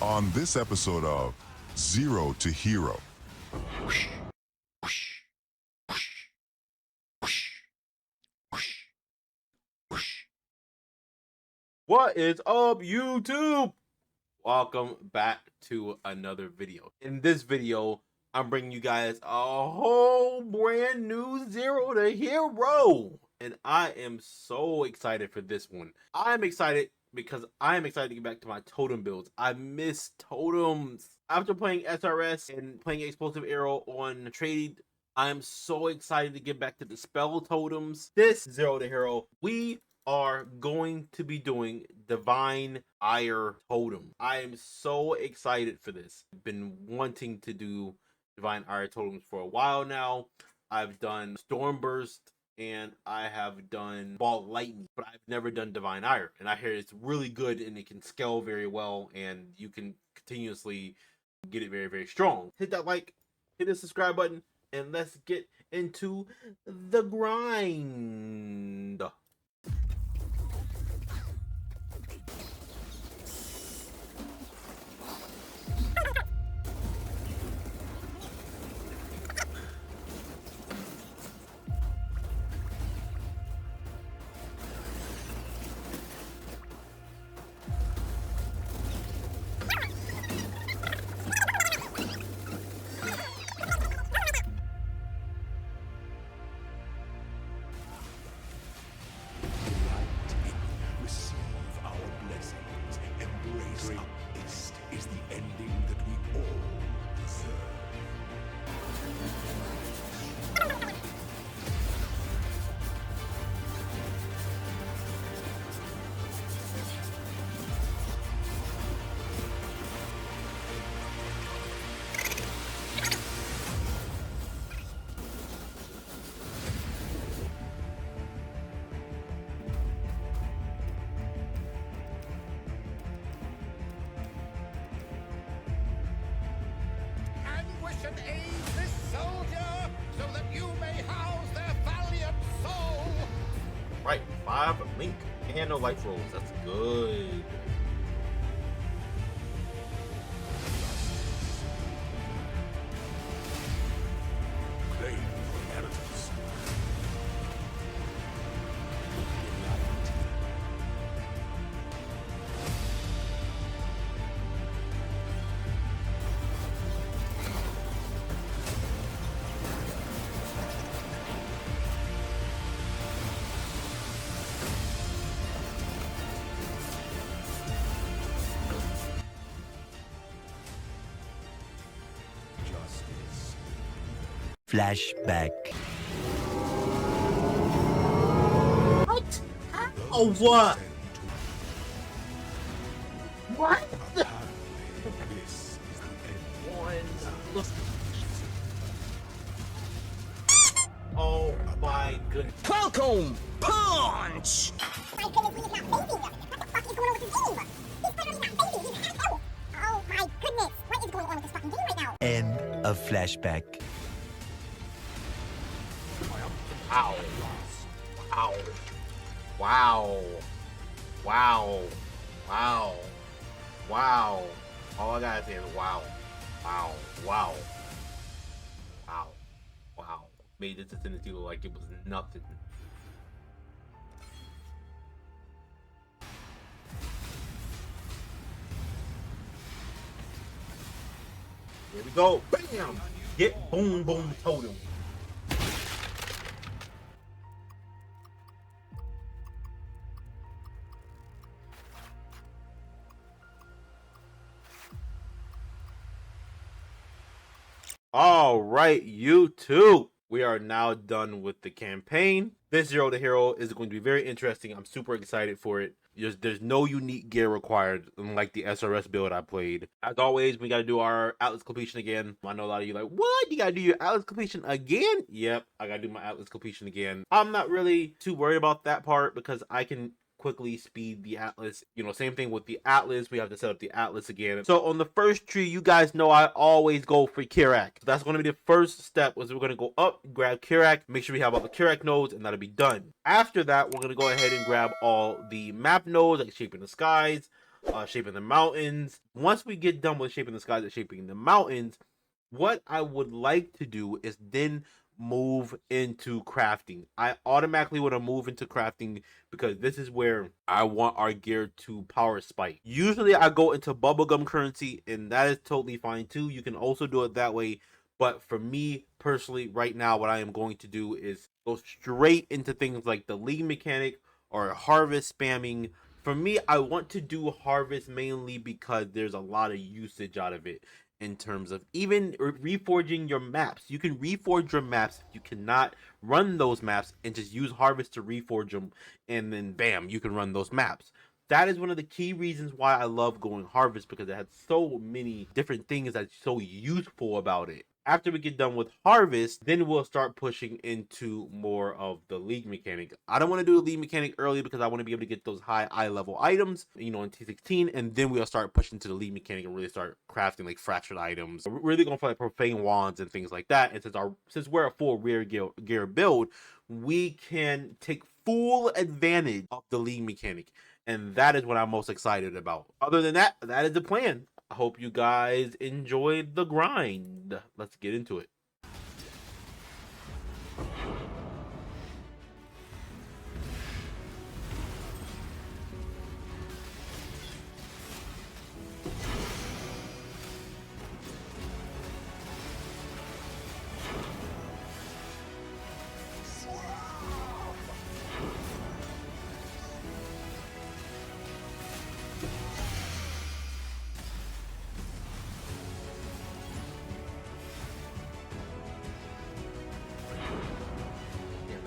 On this episode of Zero to Hero. What is up, YouTube? Welcome back to another video. In this video, I'm bringing you guys a whole brand new Zero to Hero. And I am so excited for this one. I'm excited because I am excited to get back to my totem builds. I miss totems. After playing SRS and playing Explosive Arrow on Trade, I am so excited to get back to the spell totems. This Zero to Hero, we are going to be doing Divine Ire Totem. I am so excited for this. I've been wanting to do Divine Ire Totems for a while now. I've done Stormburst and I have done Ball Lightning, but I've never done Divine Ire. And I hear it's really good and it can scale very well and you can continuously get it very, very strong. Hit that like, hit the subscribe button, and let's get into the grind. And aid this soldier, so that you may house their valiant soul. Right, 5 link and no life rolls. That's good. Claim inheritance. Flashback. What? Oh, what? What? This is the end. One. Look. Oh my goodness. Falcon punch. My goodness, he's not thinking of it. What the fuck is going on with this game? He's literally not thinking. He's out. Oh my goodness. What is going on with this fucking game right now? End of flashback. Wow. Wow. Wow. Wow. Wow. Wow. All I gotta say is wow. Wow. Wow. Wow. Wow. Made this Infinity look like it was nothing. Here we go. Bam! Get boom boom totem. All right, YouTube. We are now done with the campaign. This Zero to Hero is going to be very interesting. I'm super excited for it. There's no unique gear required, unlike the SRS build I played. As always, we got to do our Atlas completion again. I know a lot of you like, what? You got to do your Atlas completion again? Yep, I got to do my Atlas completion again. I'm not really too worried about that part because I can quickly speed the Atlas. You know, same thing with the Atlas. We have to set up the Atlas again. So on the first tree, you guys know I always go for Kirak. So that's going to be the first step. Was we're going to go up, grab Kirak, make sure we have all the Kirak nodes, and that'll be done. After that, we're going to go ahead and grab all the map nodes, like Shaping the Skies, shaping the mountains. Once we get done with shaping the skies and shaping the mountains, what I would like to do is then move into crafting. I automatically want to move into crafting because this is where I want our gear to power spike. Usually I go into bubblegum currency, and that is totally fine too. You can also do it that way. But for me personally, right now, what I am going to do is go straight into things like the league mechanic or harvest spamming. For me, I want to do harvest mainly because there's a lot of usage out of it in terms of even reforging your maps. You can reforge your maps if you cannot run those maps and just use harvest to reforge them, and then bam, you can run those maps. That is one of the key reasons why I love going harvest, because it has so many different things that's so useful about it. After we get done with harvest, then we'll start pushing into more of the league mechanic. I don't want to do the league mechanic early because I want to be able to get those high eye level items, you know, in T16, and then we'll start pushing to the league mechanic and really start crafting like fractured items. We're really going for like profane wands and things like that. And since we're a full rear gear build, we can take full advantage of the league mechanic, and that is what I'm most excited about. Other than that, that is the plan. I hope you guys enjoyed the grind. Let's get into it.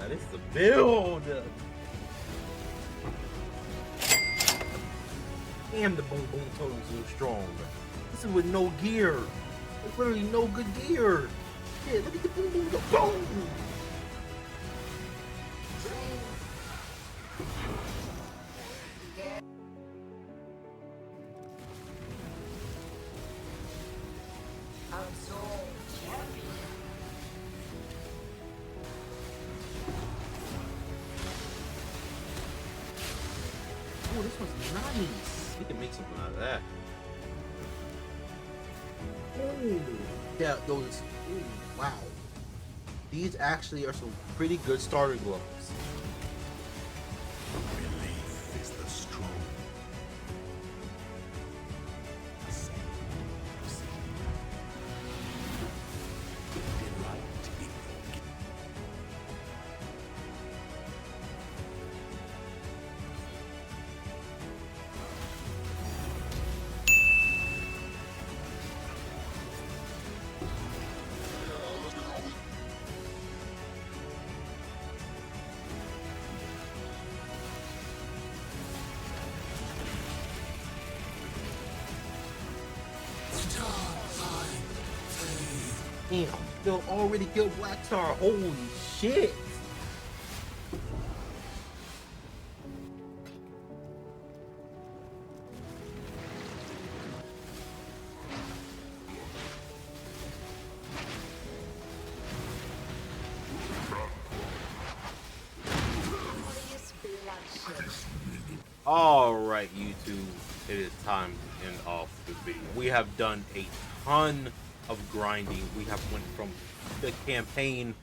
This is the build. Damn, the boom boom totems so strong. This is with no gear. There's literally no good gear. Yeah, look at the boom boom go. Boom. Oh, this one's nice. We can make something out of that. Oh, yeah, those. Ooh, wow. These actually are some pretty good starter gloves. Belief is the strong. Damn, they'll already kill Black Star. Holy shit. Alright, YouTube, it is time to end off the video. We have done a ton of grinding. We have went from the campaign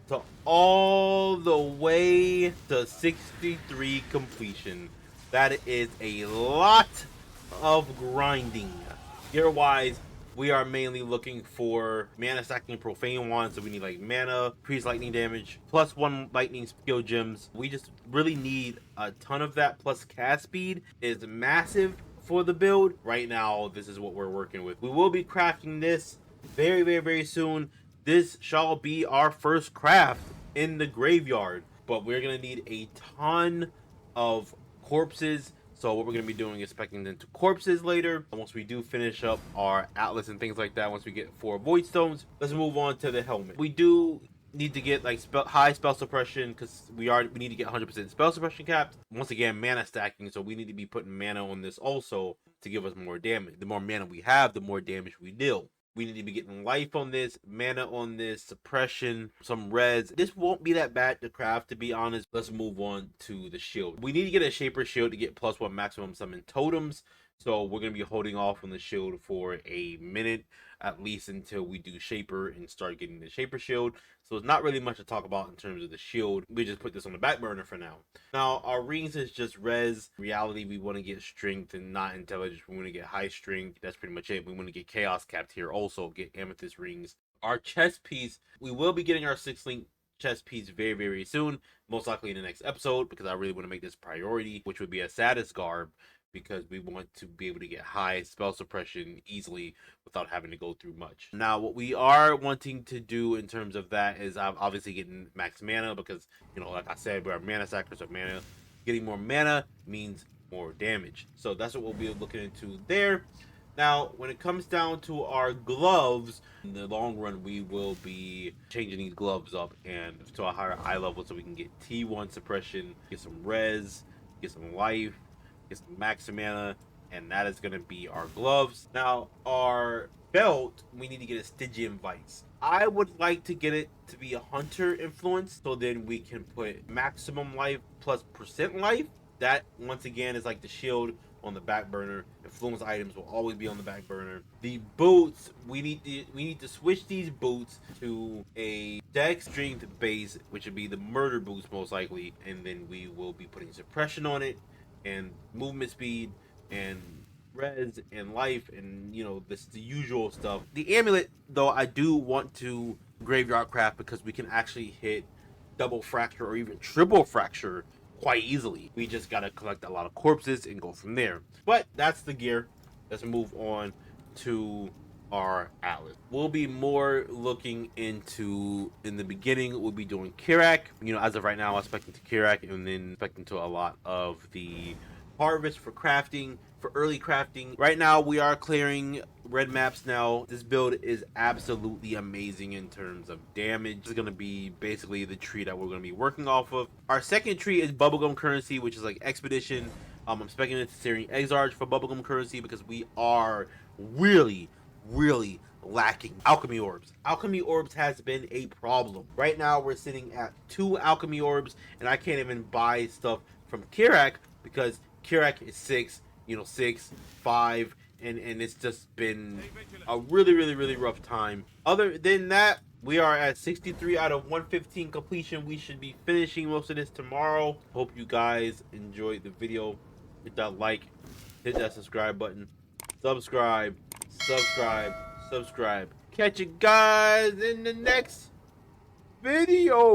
to all the way to 63 completion. That is a lot of grinding. Gear wise, we are mainly looking for mana stacking profane wands, so we need like mana, increased lightning damage, +1 lightning skill gems. We just really need a ton of that, plus cast speed is massive for the build. Right now, this is what we're working with. We will be crafting this very soon. This shall be our first craft in the graveyard, but we're gonna need a ton of corpses. So what we're going to be doing is specking into corpses later. Once we do finish up our atlas and things like that, once we get 4 void stones, let's move on to the helmet. We do need to get like high spell suppression, because we need to get 100% spell suppression capped. Once again, mana stacking, so we need to be putting mana on this also to give us more damage. The more mana we have, the more damage we deal. We need to be getting life on this, mana on this, suppression, some reds. This won't be that bad to craft, to be honest. Let's move on to the shield. We need to get a shaper shield to get +1 maximum summon totems. So we're going to be holding off on the shield for a minute, at least until we do Shaper and start getting the Shaper shield. So it's not really much to talk about in terms of the shield. We just put this on the back burner for now. Now, our rings is just res. Reality, we want to get strength and not intelligence. We want to get high strength. That's pretty much it. We want to get chaos capped here also, get amethyst rings. Our chest piece, we will be getting our 6-link chest piece very, very soon. Most likely in the next episode, because I really want to make this priority, which would be a Satis garb, because we want to be able to get high spell suppression easily without having to go through much. Now, what we are wanting to do in terms of that is obviously getting max mana, because, you know, like I said, we're mana sackers of mana. Getting more mana means more damage. So that's what we'll be looking into there. Now, when it comes down to our gloves, in the long run, we will be changing these gloves up and to a higher eye level so we can get T1 suppression, get some res, get some life, get some max mana, and that is going to be our gloves. Now, our belt, we need to get a Stygian Vice. I would like to get it to be a hunter influence, so then we can put maximum life plus percent life. That, once again, is like the shield on the back burner. Influence items will always be on the back burner. The boots, we need to switch these boots to a dex strength base, which would be the murder boots most likely, and then we will be putting suppression on it, and movement speed, and res, and life, and, you know, this the usual stuff. The amulet, though, I do want to graveyard craft because we can actually hit double fracture or even triple fracture quite easily. We just gotta collect a lot of corpses and go from there. But that's the gear. Let's move on to our atlas. We'll be more looking into, in the beginning, we'll be doing Kirak. You know, as of right now, I'm expecting to Kirak, and then expecting to a lot of the harvest for crafting, for early crafting. Right now, we are clearing red maps now. This build is absolutely amazing in terms of damage. This is going to be basically the tree that we're going to be working off of. Our second tree is bubblegum currency, which is like expedition. I'm expecting it to steering Exarch for bubblegum currency because we are really lacking alchemy orbs. Alchemy orbs has been a problem. Right now, we're sitting at 2 alchemy orbs, and I can't even buy stuff from Kirak because Kirak is 6, you know, 6, 5, and it's just been a really rough time. Other than that, we are at 63 out of 115 completion. We should be finishing most of this tomorrow. Hope you guys enjoyed the video. Hit that like, hit that subscribe button, subscribe. Catch you guys in the next video.